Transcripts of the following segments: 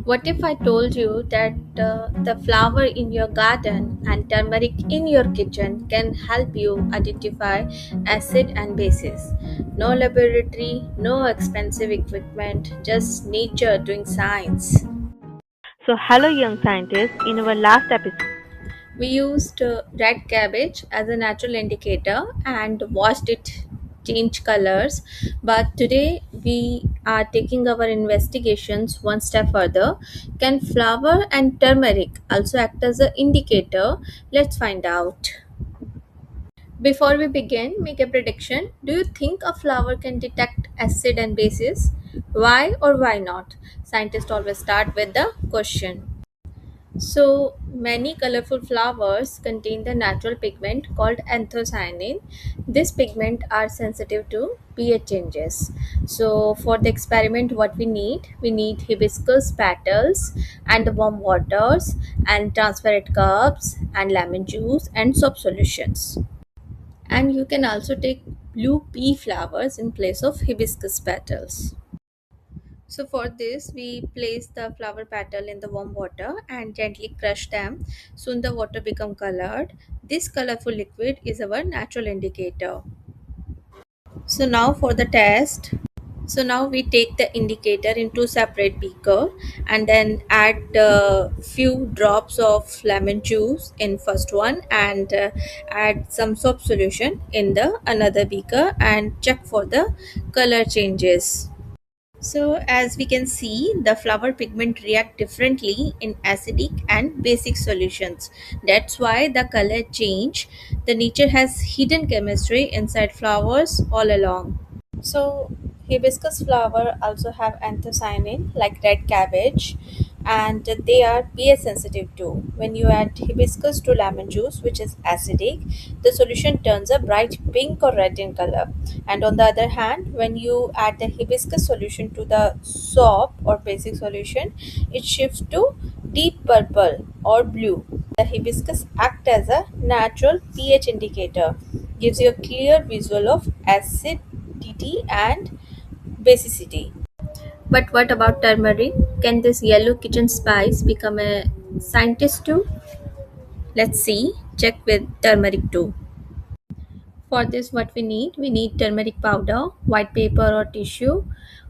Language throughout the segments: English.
What if I told you that the flower in your garden and turmeric in your kitchen can help you identify acid and bases? No laboratory, no expensive equipment, just nature doing science. So, hello, young scientists. In our last episode, We used red cabbage as a natural indicator and watched it change colors. But today we are taking our investigations one step further. Can flour and turmeric also act as an indicator? Let's find out. Before we begin, make a prediction. Do you think a flower can detect acid and bases? Why or why not? Scientists always start with the question. So many colorful flowers contain the natural pigment called anthocyanin. This pigment are sensitive to pH changes. So for the experiment, what we need hibiscus petals and the warm waters and transparent cups and lemon juice and soap solutions. And you can also take blue pea flowers in place of hibiscus petals. So for this, we place the flower petal in the warm water and gently crush them. Soon the water become colored. This colorful liquid is our natural indicator. So now for the test. So now we take the indicator into separate beaker and then add a few drops of lemon juice in first one and add some soap solution in the another beaker and check for the color changes. So as we can see, the flower pigment react differently in acidic and basic solutions. That's why the color change. The nature has hidden chemistry inside flowers all along. So hibiscus flower also have anthocyanin like red cabbage and they are pH sensitive too. When you add hibiscus to lemon juice which is acidic, the solution turns a bright pink or red in color. And on the other hand, when you add the hibiscus solution to the soap or basic solution, it shifts to deep purple or blue. The hibiscus act as a natural pH indicator, gives you a clear visual of acidity and basicity. But what about turmeric? Can this yellow kitchen spice become a scientist too? Let's see. Check with turmeric too. For this, what we need turmeric powder, white paper or tissue,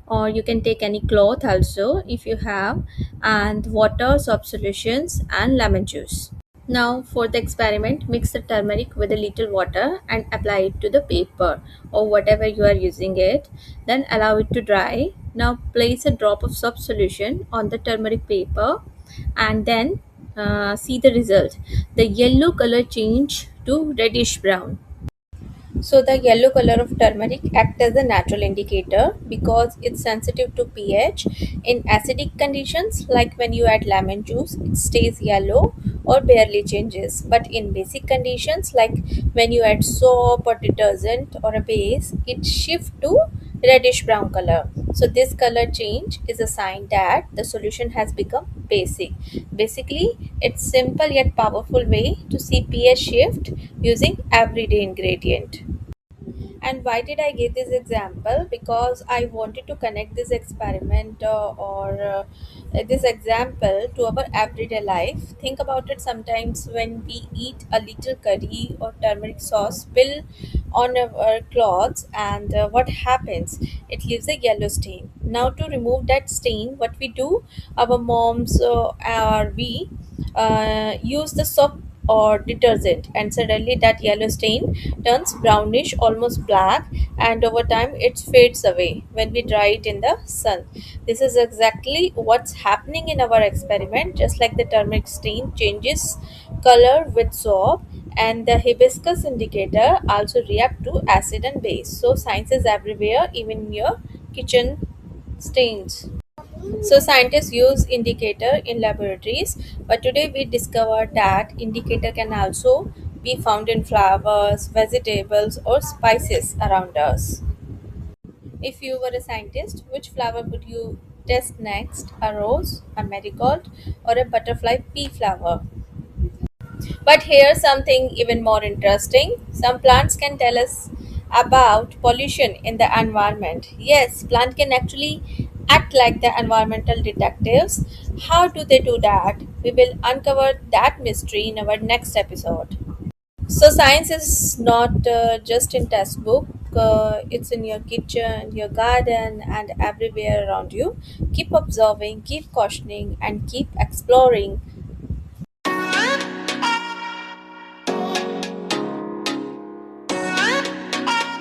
or you can take any cloth also if you have, and water, soap solutions, and lemon juice. Now for the experiment, mix the turmeric with a little water and apply it to the paper or whatever you are using it. Then allow it to dry. Now place a drop of soap solution on the turmeric paper and then see the result. The yellow color change to reddish brown. So the yellow color of turmeric acts as a natural indicator because it's sensitive to pH. In acidic conditions, like when you add lemon juice, it stays yellow or barely changes. But in basic conditions, like when you add soap or detergent or a base, it shifts to reddish brown color. So this color change is a sign that the solution has become basic. Basically, it's simple yet powerful way to see pH shift using everyday ingredient. And why did I give this example? Because I wanted to connect this experiment or this example to our everyday life. Think about it, sometimes when we eat a little curry or turmeric sauce spill on our clothes, and what happens? It leaves a yellow stain. Now, to remove that stain, what we do, our moms or we use the soap or detergent, and suddenly that yellow stain turns brownish, almost black, and over time it fades away when we dry it in the sun. This is exactly what's happening in our experiment. Just like the turmeric stain changes color with soap, and the hibiscus indicator also react to acid and base. So science is everywhere, even in your kitchen stains. So scientists use indicator in laboratories, but today we discovered that indicator can also be found in flowers, vegetables, or spices around us. If you were a scientist, which flower would you test next? A rose, a marigold, or a butterfly pea flower? But here's something even more interesting. Some plants can tell us about pollution in the environment. Yes, plant can actually act like the environmental detectives. How do they do that? We will uncover that mystery in our next episode. So science is not just in textbook. It's in your kitchen, your garden, and everywhere around you. Keep observing, keep cautioning, and keep exploring.